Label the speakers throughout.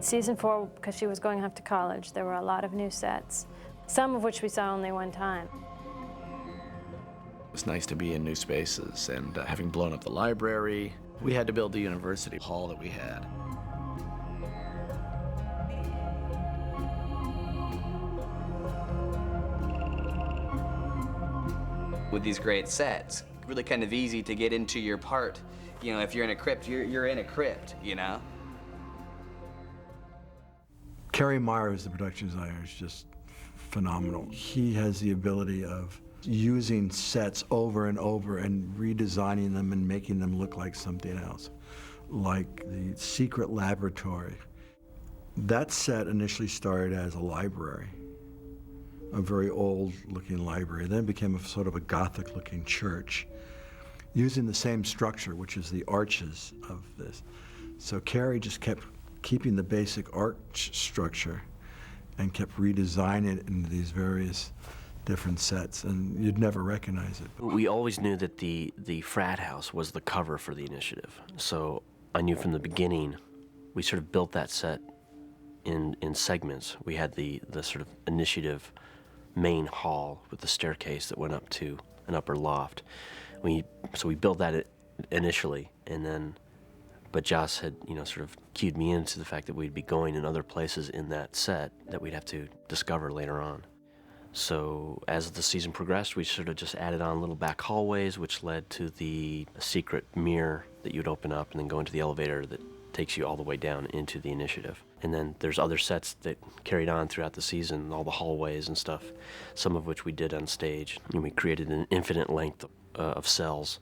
Speaker 1: Season 4, because she was going off to college, there were a lot of new sets, some of which we saw only one time.
Speaker 2: It was nice to be in new spaces, and having blown up the library, we had to build the university hall that we had.
Speaker 3: With these great sets, really kind of easy to get into your part. You know, if you're in a crypt, you're in a crypt, you know?
Speaker 4: Kerry Myers, the production designer, is just phenomenal. He has the ability of using sets over and over and redesigning them and making them look like something else, like the secret laboratory. That set initially started as a library, a very old-looking library. Then it became a sort of a Gothic-looking church, using the same structure, which is the arches of this. So Kerry just kept keeping the basic arch structure and kept redesigning it into these various different sets, and you'd never recognize it.
Speaker 5: We always knew that the frat house was the cover for the initiative. So I knew from the beginning, we sort of built that set in segments. We had the sort of initiative main hall with the staircase that went up to an upper loft. So we built that initially, and then, but Joss had, sort of cued me into the fact that we'd be going in other places in that set that we'd have to discover later on. So as the season progressed, we sort of just added on little back hallways, which led to the secret mirror that you'd open up and then go into the elevator that takes you all the way down into the initiative. And then there's other sets that carried on throughout the season, all the hallways and stuff, some of which we did on stage. And we created an infinite length of cells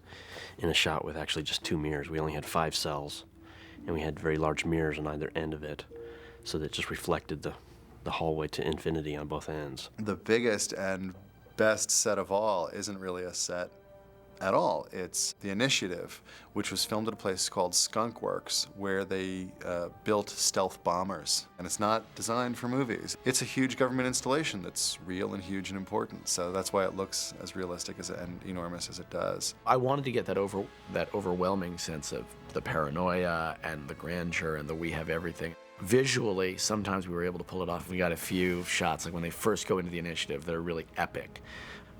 Speaker 5: in a shot with actually just 2 mirrors. We only had 5 cells, and we had very large mirrors on either end of it, so that it just reflected the hallway to infinity on both ends.
Speaker 6: The biggest and best set of all isn't really a set at all. It's the initiative, which was filmed at a place called Skunk Works, where they built stealth bombers. And it's not designed for movies. It's a huge government installation that's real and huge and important. So that's why it looks as realistic and enormous as it does.
Speaker 2: I wanted to get that overwhelming sense of the paranoia and the grandeur and the we have everything. Visually, sometimes we were able to pull it off. We got a few shots, like when they first go into the initiative, they're really epic.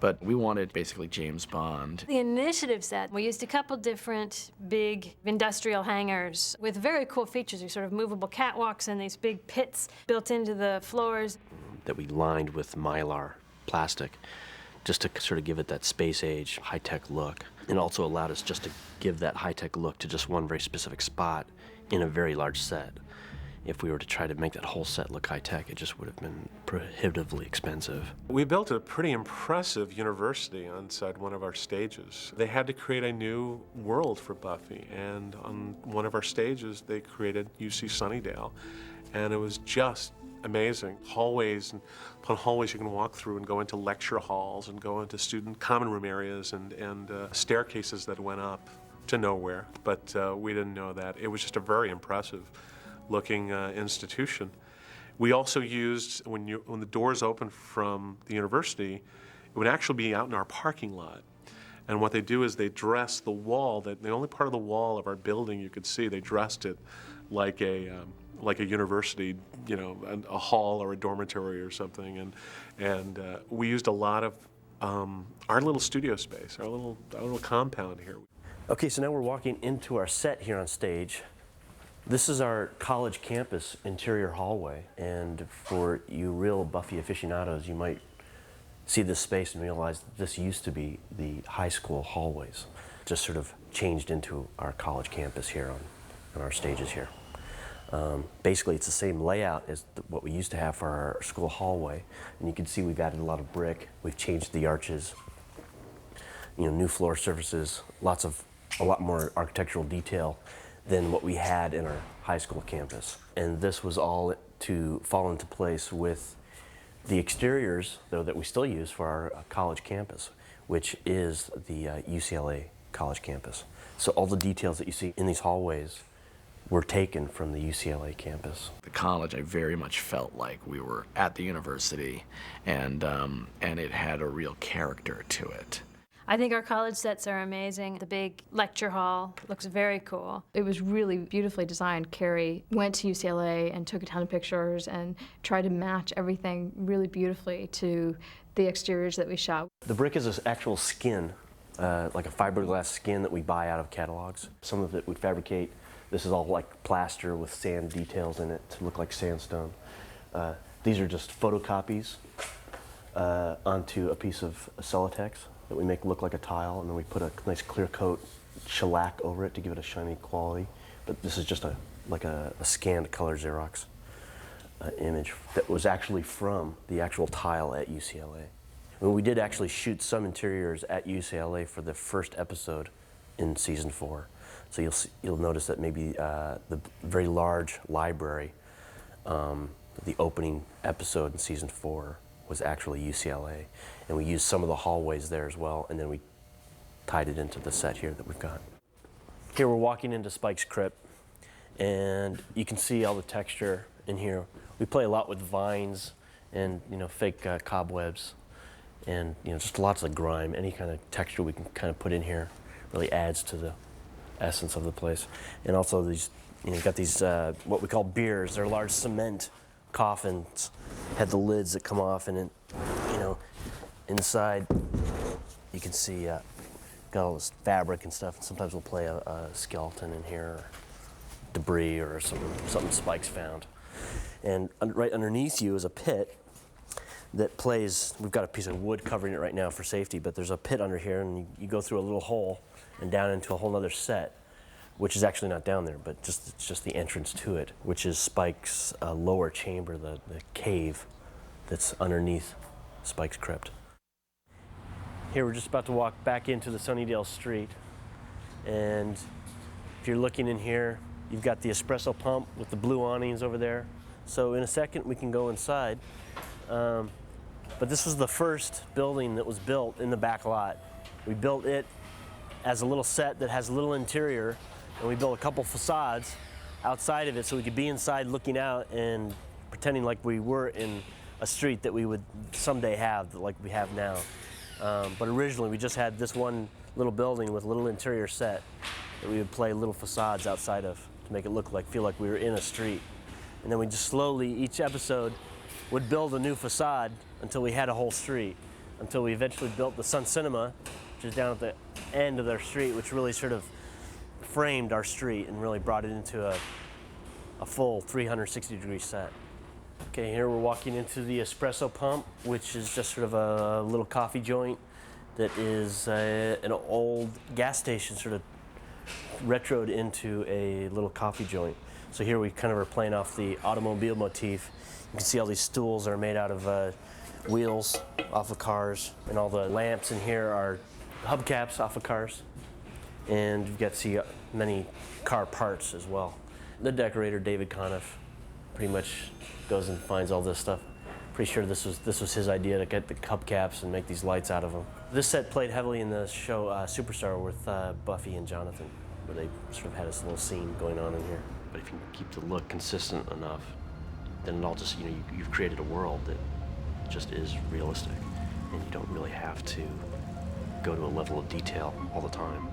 Speaker 2: But we wanted basically James Bond.
Speaker 1: The initiative set, we used a couple different big industrial hangars with very cool features. We sort of movable catwalks and these big pits built into the floors.
Speaker 5: That we lined with Mylar plastic, just to sort of give it that space age, high-tech look. And also allowed us just to give that high-tech look to just one very specific spot in a very large set. If we were to try to make that whole set look high-tech, it just would have been prohibitively expensive.
Speaker 7: We built a pretty impressive university inside one of our stages. They had to create a new world for Buffy, and on one of our stages, they created UC Sunnydale, and it was just amazing. Hallways, and upon hallways you can walk through and go into lecture halls and go into student common room areas and staircases that went up to nowhere, but we didn't know that. It was just a very impressive looking institution. We also used, when the doors open from the university, it would actually be out in our parking lot. And what they do is they dress the wall, the only part of the wall of our building you could see, they dressed it like a university, a hall or a dormitory or something. And we used a lot of our little studio space, our little compound here.
Speaker 5: Okay, so now we're walking into our set here on stage. This is our college campus interior hallway, and for you real Buffy aficionados, you might see this space and realize that this used to be the high school hallways. Just sort of changed into our college campus here on our stages here. Basically, it's the same layout as what we used to have for our school hallway, and you can see we've added a lot of brick. We've changed the arches, new floor surfaces, a lot more architectural detail than what we had in our high school campus. And this was all to fall into place with the exteriors, though, that we still use for our college campus, which is the UCLA college campus. So all the details that you see in these hallways were taken from the UCLA campus.
Speaker 2: The college, I very much felt like we were at the university, and it had a real character to it.
Speaker 1: I think our college sets are amazing. The big lecture hall looks very cool.
Speaker 8: It was really beautifully designed. Carrie went to UCLA and took a ton of pictures and tried to match everything really beautifully to the exteriors that we shot.
Speaker 5: The brick is an actual skin, like a fiberglass skin that we buy out of catalogs. Some of it we fabricate. This is all like plaster with sand details in it to look like sandstone. These are just photocopies onto a piece of Celotex that we make look like a tile, and then we put a nice clear coat shellac over it to give it a shiny quality. But this is just like a scanned color Xerox image that was actually from the actual tile at UCLA. And we did actually shoot some interiors at UCLA for the first episode in season 4. So you'll notice that maybe the very large library, the opening episode in season 4 was actually UCLA. And we used some of the hallways there as well, and then we tied it into the set here that we've got. Here we're walking into Spike's crypt, and you can see all the texture in here. We play a lot with vines and fake cobwebs, and just lots of grime. Any kind of texture we can kind of put in here really adds to the essence of the place. And also these, you've got these what we call beers. They're large cement coffins, had the lids that come off, and inside you can see got all this fabric and stuff. And sometimes we'll play a skeleton in here, or debris, or something Spike's found. And right underneath you is a pit that plays. We've got a piece of wood covering it right now for safety, but there's a pit under here, and you go through a little hole and down into a whole other set, which is actually not down there, but it's just the entrance to it, which is Spike's lower chamber, the cave that's underneath Spike's crypt. Here we're just about to walk back into the Sunnydale street, and if you're looking in here, you've got the espresso pump with the blue awnings over there. So in a second we can go inside, but this was the first building that was built in the back lot. We built it as a little set that has a little interior, and we built a couple facades outside of it so we could be inside looking out and pretending like we were in a street that we would someday have, like we have now. But originally we just had this one little building with a little interior set that we would play little facades outside of to make it feel like we were in a street. And then we just slowly, each episode, would build a new facade until we had a whole street, until we eventually built the Sun Cinema, which is down at the end of their street, which really sort of framed our street and really brought it into a full 360-degree set. Okay, here we're walking into the espresso pump, which is just sort of a little coffee joint that is an old gas station sort of retroed into a little coffee joint. So here we kind of are playing off the automobile motif. You can see all these stools are made out of wheels off of cars, and all the lamps in here are hubcaps off of cars. And you've got to see many car parts as well. The decorator, David Conniff, pretty much goes and finds all this stuff. Pretty sure this was his idea to get the hubcaps and make these lights out of them. This set played heavily in the show Superstar with Buffy and Jonathan, where they sort of had this little scene going on in here. But if you keep the look consistent enough, then it all just, you've created a world that just is realistic, and you don't really have to go to a level of detail all the time.